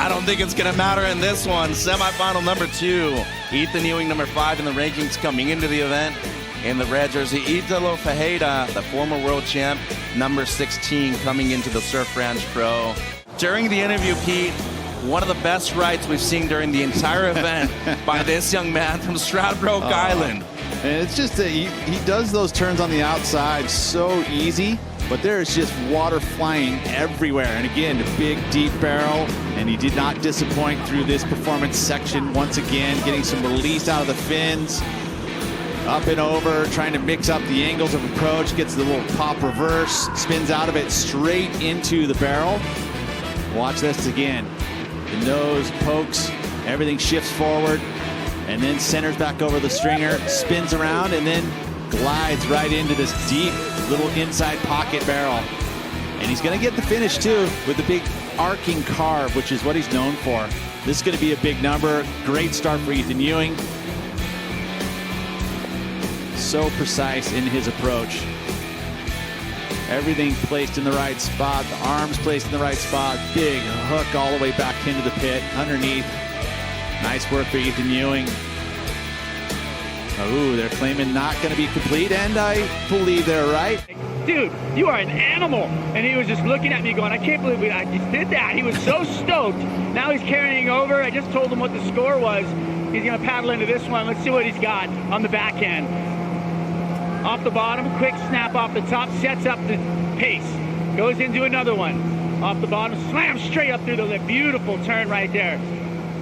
I don't think it's going to matter in this one. Semifinal number 2. E.Ewing number 5 in the rankings coming into the event. In the red jersey, Italo Ferreira, the former world champ, number 16, coming into the Surf Ranch Pro. During the interview, Pete, one of the best rides we've seen during the entire event by this young man from Stradbroke Island. And it's just that he does those turns on the outside so easy, but there's just water flying everywhere. And again, a big, deep barrel, and he did not disappoint through this performance section. Once again, getting some release out of the fins. Up and over, trying to mix up the angles of approach, gets the little pop reverse, spins out of it straight into the barrel. Watch this again. The nose pokes, everything shifts forward, and then centers back over the stringer, spins around, and then glides right into this deep little inside pocket barrel. And he's going to get the finish too with the big arcing carve, which is what he's known for. This is going to be a big number. Great start for E.Ewing. So precise in his approach. Everything placed in the right spot, the arms placed in the right spot, big hook all the way back into the pit, underneath. Nice work for E.Ewing. Oh, they're claiming not going to be complete, and I believe they're right. Dude, you are an animal. And he was just looking at me going, I can't believe I just did that. He was so stoked. Now he's carrying over. I just told him what the score was. He's going to paddle into this one. Let's see what he's got on the backhand. Off the bottom, quick snap off the top, sets up the pace. Goes into another one. Off the bottom, slams straight up through the lip. Beautiful turn right there.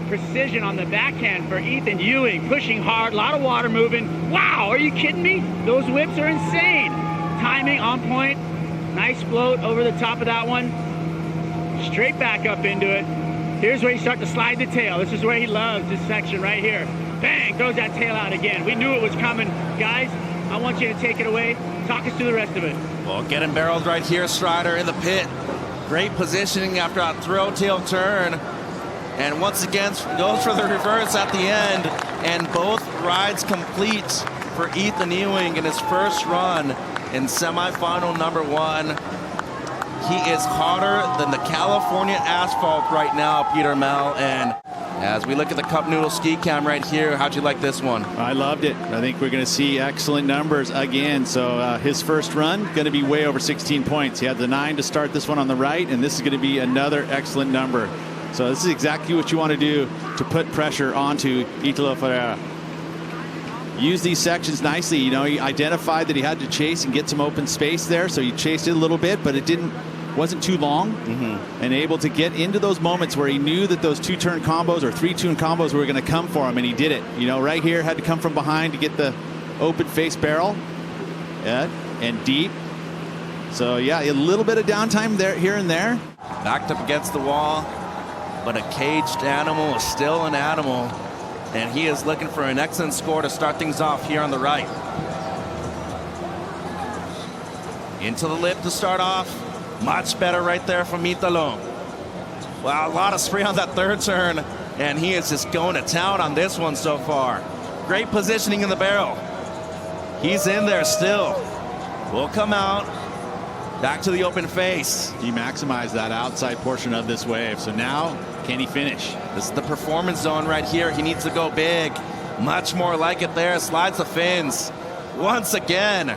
Precision on the backhand for E.Ewing. Pushing hard, a lot of water moving. Wow, are you kidding me? Those whips are insane. Timing on point. Nice float over the top of that one. Straight back up into it. Here's where you start to slide the tail. This is where he loves this section right here. Bang, throws that tail out again. We knew it was coming. Guys, I want you to take it away. Talk us through the rest of it. Well, getting barreled right here, Strider in the pit. Great positioning after a throw tail turn. And once again, goes for the reverse at the end. And both rides complete for E.Ewing in his first run in semifinal number 1. He is hotter than the California asphalt right now, Peter Mel. And as we look at the Cup Noodle ski cam right here, how'd you like this one? I loved it. I think we're going to see excellent numbers again. So his first run, going to be way over 16 points. He had the 9 to start this one on the right, and this is going to be another excellent number. So this is exactly what you want to do to put pressure onto Italo Ferreira. Use these sections nicely. You know, he identified that he had to chase and get some open space there, so he chased it a little bit, but it wasn't too long, and able to get into those moments where he knew that those 2-turn combos or 3-turn combos were going to come for him, and he did it. You know, right here, had to come from behind to get the open face barrel, and deep. So yeah, a little bit of downtime there, here and there. Backed up against the wall, but a caged animal is still an animal, and he is looking for an excellent score to start things off here on the right. Into the lip to start off. Much better right there from Italo. Wow, a lot of spray on that third turn, and he is just going to town on this one so far. Great positioning in the barrel. He's in there still. Will come out. Back to the open face. He maximized that outside portion of this wave. So now, can he finish? This is the performance zone right here. He needs to go big. Much more like it there. Slides the fins. Once again.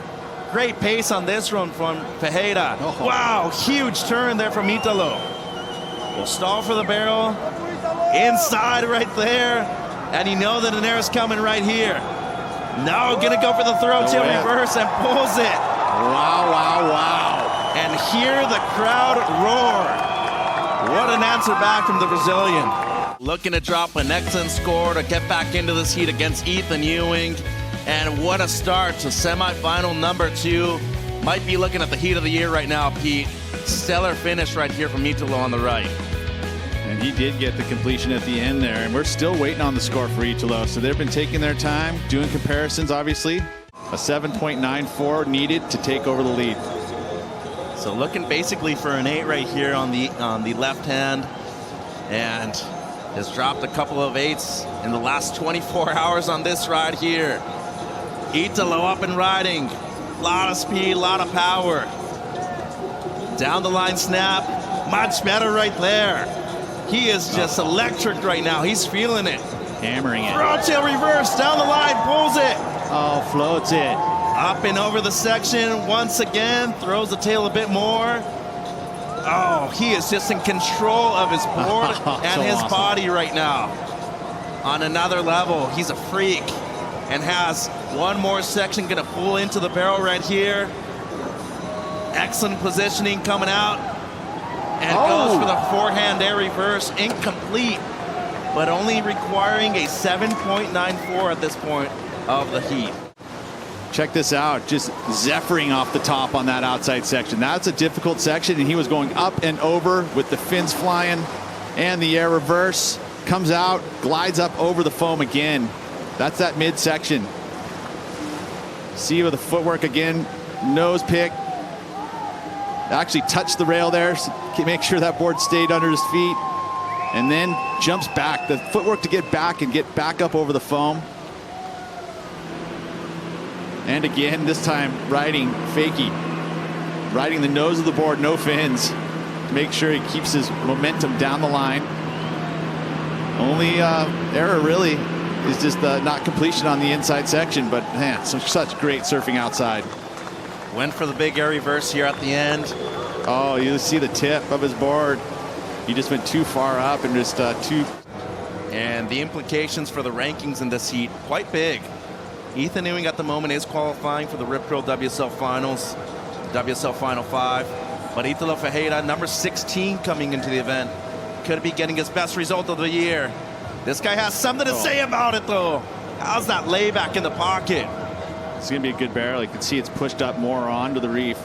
Great pace on this one from Ferreira. Oh. Wow, huge turn there from Italo. Will stall for the barrel. Inside right there. And you know that an air is coming right here. No, gonna go for the throw tail reverse and pulls it. Wow, wow, wow. And hear the crowd roar. What an answer back from the Brazilian. Looking to drop an excellent score to get back into this heat against Ewing. And what a start to semifinal number 2. Might be looking at the heat of the year right now, Pete. Stellar finish right here from Italo on the right. And he did get the completion at the end there, and we're still waiting on the score for Italo. So they've been taking their time, doing comparisons, obviously. A 7.94 needed to take over the lead. So looking basically for an 8 right here on the left hand, and has dropped a couple of 8s in the last 24 hours on this ride here. Italo up and riding. A lot of speed, a lot of power. Down the line snap. Much better right there. He is just electric right now. He's feeling it. Hammering it. Throw tail reverse down the line, pulls it. Oh, floats it. Up and over the section once again, throws the tail a bit more. Oh, he is just in control of his board and So his awesome. body right now. On another level, he's a freak and has one more section gonna pull into the barrel right here. Excellent positioning coming out. And goes for the forehand air reverse, incomplete, but only requiring a 7.94 at this point of the heat. Check this out, just zephyring off the top on that outside section. That's a difficult section, and he was going up and over with the fins flying and the air reverse. Comes out, glides up over the foam again. That's that midsection. See with the footwork again, nose pick. Actually touched the rail there, so make sure that board stayed under his feet. And then jumps back. The footwork to get back and get back up over the foam. And again, this time riding fakie. Riding the nose of the board, no fins. Make sure he keeps his momentum down the line. Only error really is just not completion on the inside section, but man, such great surfing outside. Went for the big air reverse here at the end. Oh, you see the tip of his board. He just went too far up and just too. And the implications for the rankings in this heat, quite big. E.Ewing at the moment is qualifying for the Rip Curl WSL Finals, WSL Final 5. But Italo Ferreira, number 16 coming into the event, could be getting his best result of the year. This guy has something to say about it, though. How's that layback in the pocket? It's going to be a good barrel. You can see it's pushed up more onto the reef.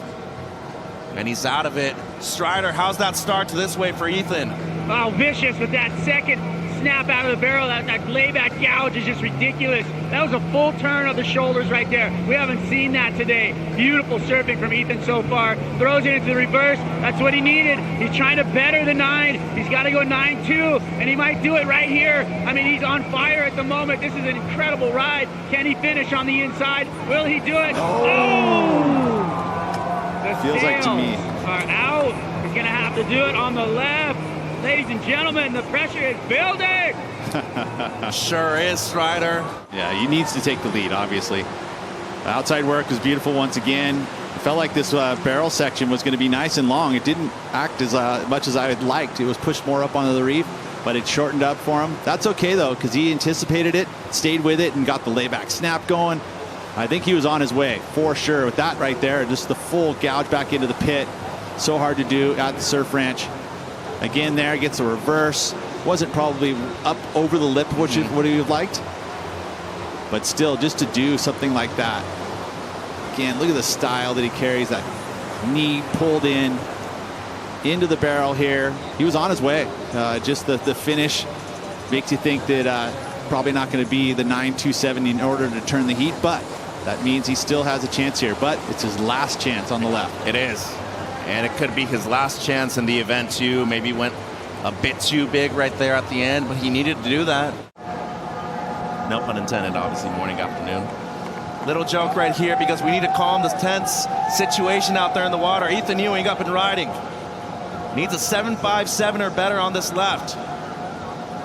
And he's out of it. Strider, how's that start to this way for Ethan? Oh, vicious with that second snap out of the barrel. That layback gouge is just ridiculous. That was a full turn of the shoulders right there. We haven't seen that today. Beautiful surfing from Ethan so far. Throws it into the reverse. That's what he needed. He's trying to better the 9. He's got to go 9-2, and he might do it right here. I mean, he's on fire at the moment. This is an incredible ride. Can he finish on the inside? Will he do it? Oh! The Feels like to me. are out. He's going to have to do it on the left. Ladies and gentlemen, the pressure is building. Sure is, Strider. Yeah, he needs to take the lead, obviously. The outside work was beautiful once again. It felt like this barrel section was going to be nice and long. It didn't act as much as I had liked. It was pushed more up onto the reef, but it shortened up for him. That's okay, though, because he anticipated it, stayed with it, and got the layback snap going. I think he was on his way, for sure. With that right there, just the full gouge back into the pit. So hard to do at the surf ranch. Again there, gets a reverse. Wasn't probably up over the lip, which is what he would have liked. But still, just to do something like that. Again, look at the style that he carries. That knee pulled in into the barrel here. He was on his way. Just the finish makes you think that probably not going to be the 9.270 in order to turn the heat, but that means he still has a chance here. But it's his last chance on the left. It is. And it could be his last chance in the event, too. Maybe went a bit too big right there at the end, but he needed to do that. No pun intended, obviously, morning, afternoon. Little joke right here because we need to calm this tense situation out there in the water. E.Ewing up and riding. Needs a 7.57 or better on this left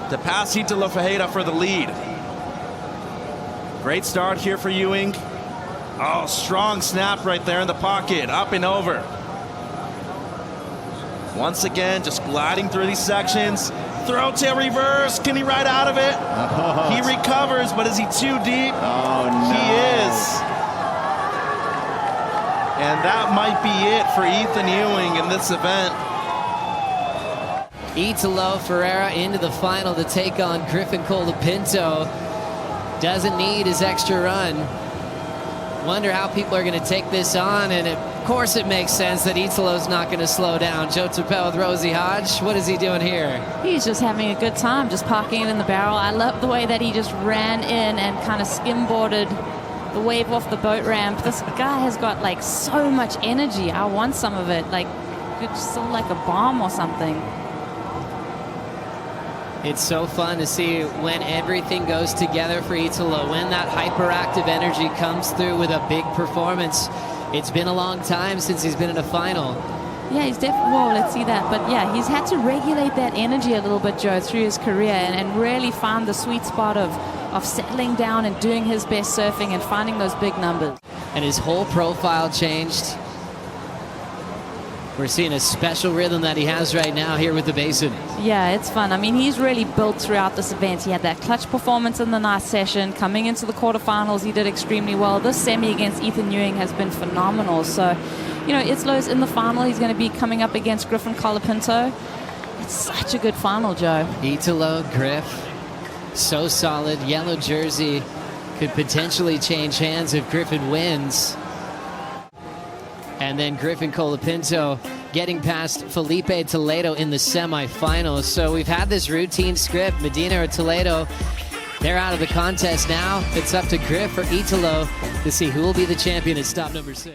to pass Italo Ferreira for the lead. Great start here for Ewing. Oh, strong snap right there in the pocket, up and over. Once again, just gliding through these sections. Throw tail reverse. Can he ride out of it? Oh. He recovers, but is he too deep? Oh, no. He is. And that might be it for Ewing in this event. Italo Ferreira into the final to take on Griffin Colapinto. Doesn't need his extra run. Wonder how people are going to take this on, and of course it makes sense that Italo's not going to slow down. Joe Turpel with Rosie Hodge. What is he doing here? He's just having a good time, just parking it in the barrel. I love the way that he just ran in and kind of skimboarded the wave off the boat ramp. This guy has got like so much energy. I want some of it. Like, it's so like a bomb or something. It's so fun to see when everything goes together for Italo, when that hyperactive energy comes through with a big performance. It's been a long time since he's been in a final. Yeah, he's definitely, well, let's see that. But yeah, he's had to regulate that energy a little bit, Joe, through his career and really found the sweet spot of settling down and doing his best surfing and finding those big numbers. And his whole profile changed. We're seeing a special rhythm that he has right now here with the basin. Yeah, it's fun. I mean, he's really built throughout this event. He had that clutch performance in the night session. Coming into the quarterfinals, he did extremely well. This semi against E.Ewing has been phenomenal. So, you know, Italo's in the final. He's going to be coming up against Griffin Colapinto. It's such a good final, Joe. Italo, Griff, so solid. Yellow jersey could potentially change hands if Griffin wins. And then Griffin Colapinto getting past Felipe Toledo in the semifinals. So we've had this routine script. Medina or Toledo, they're out of the contest now. It's up to Griff or Italo to see who will be the champion at stop number 6.